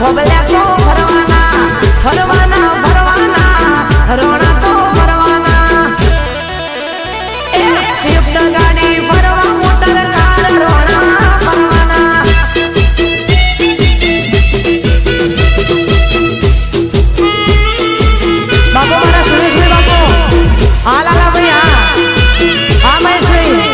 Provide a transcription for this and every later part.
ખોબલ્યા તો ફરવાના ફરવાના ફરવાના રોણા તો ફરવાના એ સ્વિફ્ટ ગાડી ફરવા મોટર કાર રોણા ફરવાના બાપુ મારા સુરેશભાઈ બાપુ હા લાલા ભાઈ હા મહેશભાઈ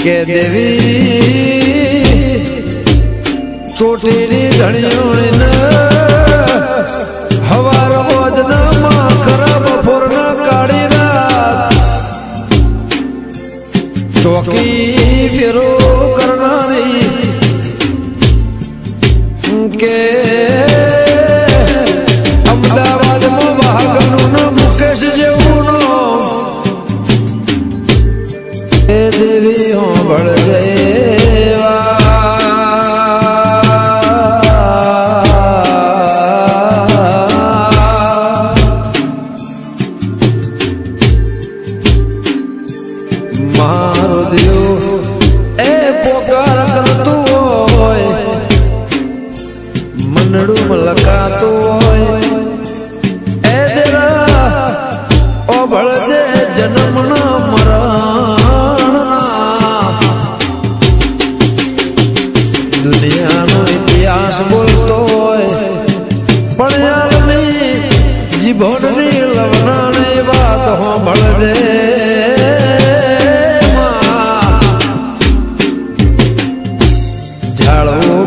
કે દેવી ચોટીની ધણીઓને હવાર ભોજનમાં ખરાબ ફોરના કાળી રાત ચોકી ફેરો કરનારી કે અમદાવાદમાં વાહગનું મુકેશ જેવું એ દેવી હોંભળ મારો દિયો એ પોકાર કરતું હોય મનડું મલકાતું હોય એ દેરા ઓભળજે જન્મના મરણના દુનિયાનો ઇતિહાસ બોલતો હોય પણ યારની જીભોડની લવનાની વાત હોંભળજે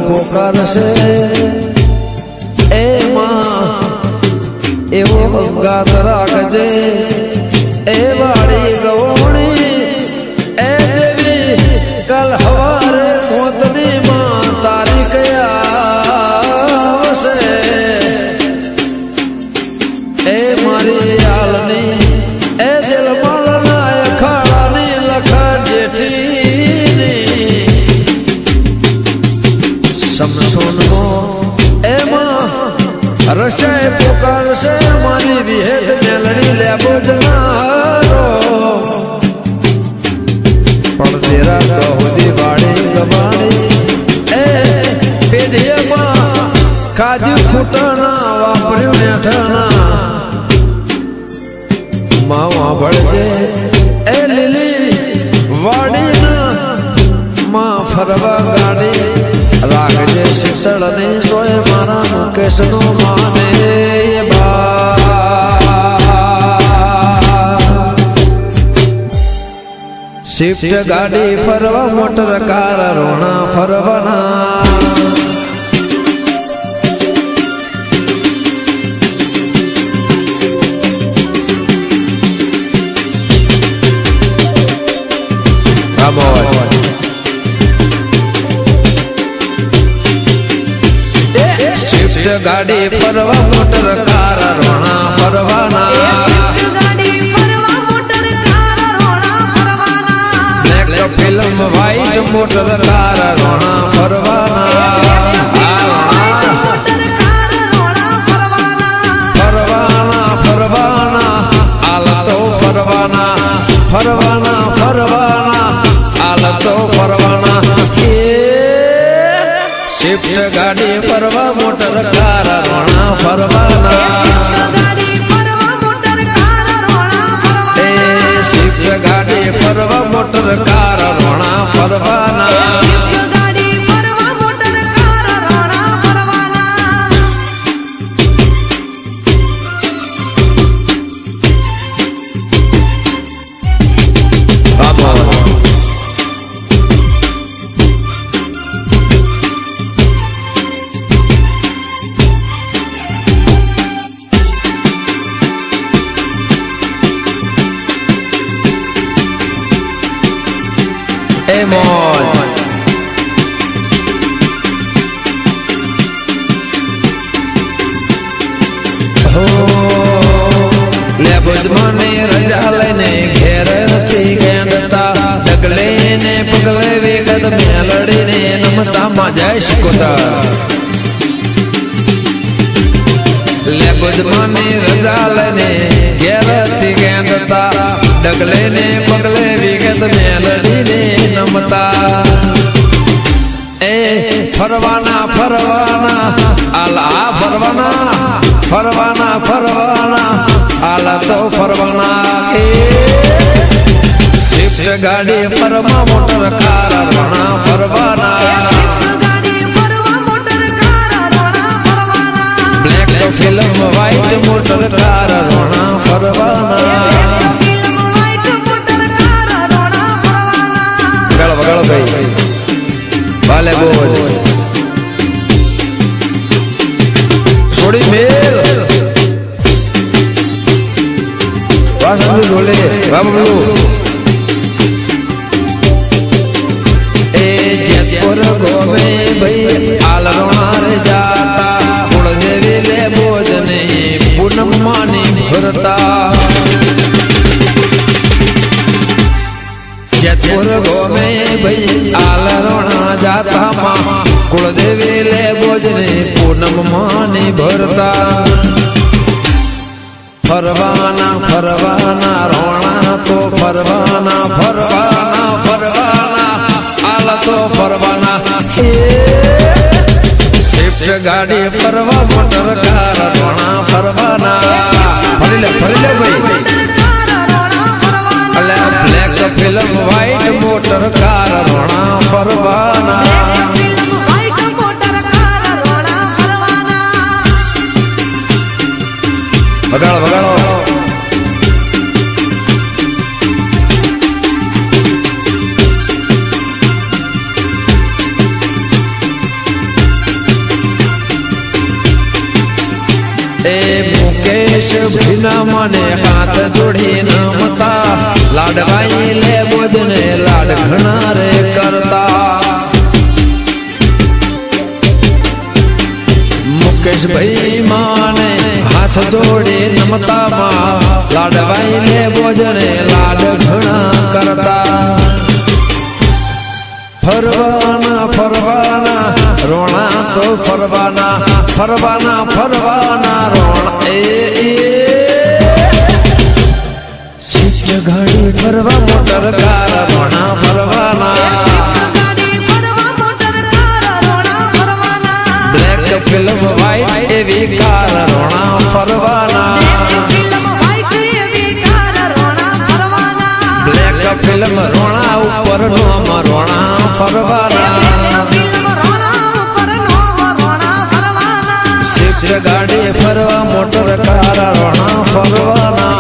પોકારશે એમાં એવો અંગાત રાખજે એ વાળી ગવણી એ દેવી કાલ હવારે મોતની માં તારી કયાવશે એ મારી હાલની એ દિલ માલના અખાડાની લખા જેઠી સમસોનો એમાં રસાય પોકારશે મારી વિહેત મેલડી લેબો જનારો પણ તેરા ગહોદી વાળી ગવાણી એ પેઢીએમાં ખાધ્યું ખૂટાના વાપર્યું નેઠાના માવા ભળજે એ લીલી વાડીના માં ફરવા ગાડી રાખજે શીતળની સોય મારા મુકેશનો માને શિફ્ટ ગાડી ફરવા મોટર કાર રોણા ફરવાના ગાડી ફરવા મોટર કાર રોણા ફરવાના black film white motor car રોણા ફરવાના ફરવાના ફરવાના આલતો ફરવાના ફરવાના ફરવાના આલતો ફરવાના શિફ્ટ ગાડી ફરવા મોટર કાર રોણા ફરવાના એ શિફ્ટ ગાડી ફરવા મોટર કાર રોણા ફરવાના કે મોજ હો લે બુજમાની રજા લઈને ઘેર થી ગેંદતા ડગલે ને પગલે વેગત મેલડીને નમતા માં જય શિકોતા લે બુજમાની રજા લઈને ઘેર થી ગેંદતા ડગલે ને પગલે વેગત મેલડીને નમતા એ ફરવાના ફરવાના આલા ફરવાના ફરવાના ફરવાના આલા તો ફરવાના કે સ્વિફ્ટ ગાડી ફરવા મોટર કાર રણા ફરવાના બ્લેક તો film white motor car Rana ફરવાના વગાડો ભાઈ વાલે બોલ છોડી મેલ વાસંદુ ઢોલે બાબુ એ જેતપુર ગોમે ભાઈ આલરોણા રે જાતા કુળ દેવી લે બોજને પૂનમ માની ભરતા જેતપુર ગોમે ભાઈ આલરોણા જાતા માં કુળદેવી લે બોજને પૂનમ માની ભરતા ફરવાના ફરવાના રોણા તો ફરવાના ફરવાના ફરવાના આલ તો ફરવાના સ્વિફ્ટ ગાડી ફરવા મોટર કાર રોણા ફરવાના ફરી લે ભાઈ black film white motor car રોણા ફરવાના વગાડો વગાડો એ મુકેશ ભીના મને હાથ જોડી નમતા લાડવાઈ લે બોજને લાડ ઘણા રે કરતા મુકેશ ભાઈ માને હાથ જોડી નમતા માં લાડવાઈ લે બોજને લાડ ઘણા કરતા ફરવાના ફરવાના રોણા તો ફરવાના ફરવાના ફરવાના રોણા શિષ્ય ગાડી ફરવા મોટર કાર રોણા ફરવાના બ્લેક ફિલ્મ વ્હાઈટ એવી કાર રોણા ફરવાના બ્લેક ફિલ્મ રોણા ઉપર નોમ રોણા ફરવાના શિષ્ટ ગાડી ફરવા મોટર કાર રોણા ફરવાના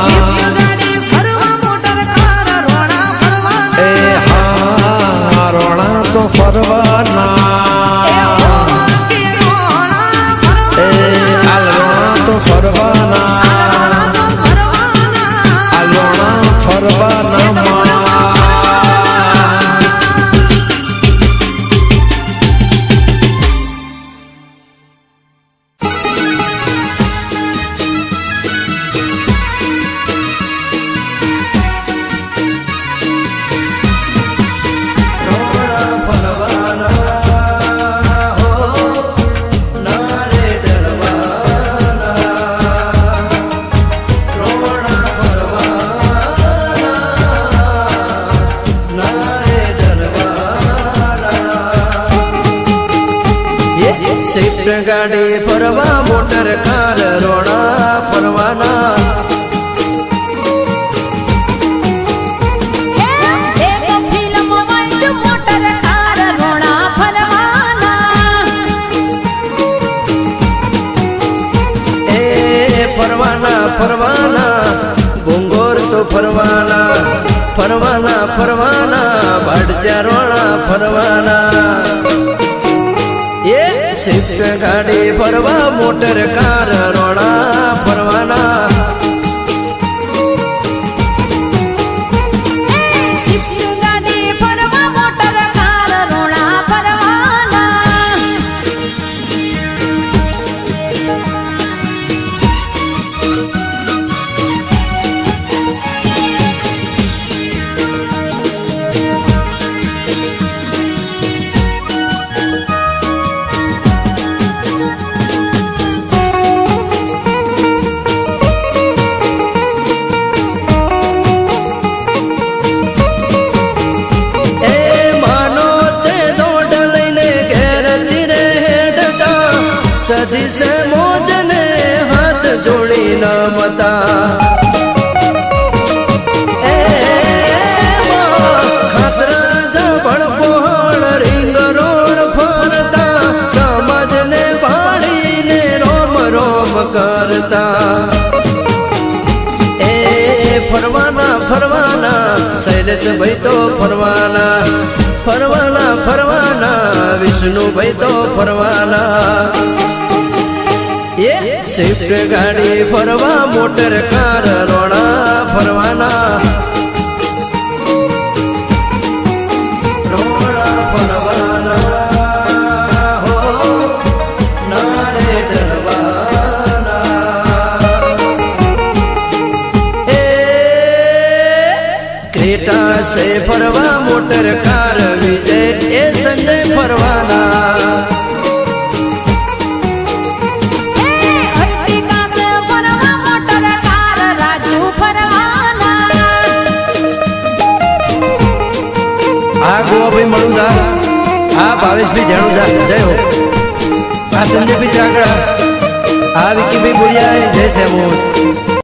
એ હા રોણા તો ફરવાના એ આલ રોણા તો ફરવાના આલ રોણા ફરવાના શિષ્ટ ગાડી ફરવા મોટર કાર રોણા ફરવાના ફરવાના ફરવાના ભૂંગોર તો ફરવાના ફરવાના ફરવાના ભાડજા રોણા ફરવાના એ શિષ્ટ ગાડી ફરવા મોટર કાર રોણા ફરવાના શિષ્ટ ગાડી ફરવા મોટર દિશે મોજને હાથ જોડી નમતા ફરવાના શૈલેષ ભાઈ તો ફરવાના વિષ્ણુ ભાઈ તો ફરવાના એ સ્વિફ્ટ ગાડી ફરવા મોટર કાર રોણા ફરવાના સે ફરવા મોટર કાર વિજય એ સંજય ફરવાના આ ગોવાભાઈ મળુદા આ ભાવેશભાઈ જાણુદા જય હો આ સંજયભાઈ ચાકડા આ વિકીભાઈ બોડિયા જય સેમો